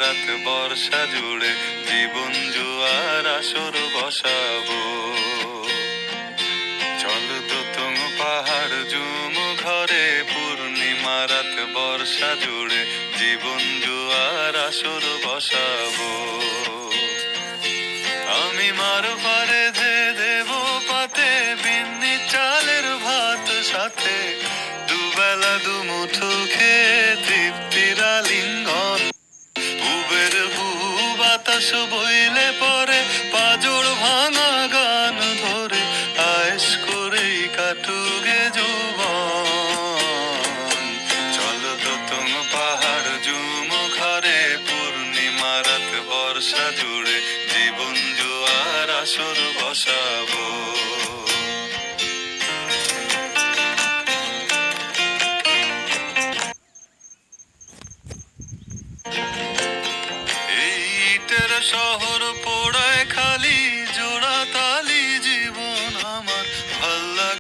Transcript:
রাত বর্ষা জুড়ে জীবন জুয়ার আসর বসাবো। চল দোতং পাহাড় জুম ঘরে পূর্ণিমা রাত বর্ষা জুড়ে জীবন জুয়ার আসর বসাবো। আমি মার ফারে ধে দেব পাতে বিন্নি চালের ভাত সাথে দুবেলা দুমুঠো খেয়ে তৃপ্তির আলিঙ্গন। উবের হু বাতাস বইলে পরে পাজর ভাঙা গান ধরে আয়েশ করেই কাটুগে যৌবন। চল দোতং পাহাড় জুম ঘরে পূর্ণিমা রাত বর্ষা জুড়ে জীবন জোয়ার আসর বসাবো। এই ইটের শহর পোড়ায়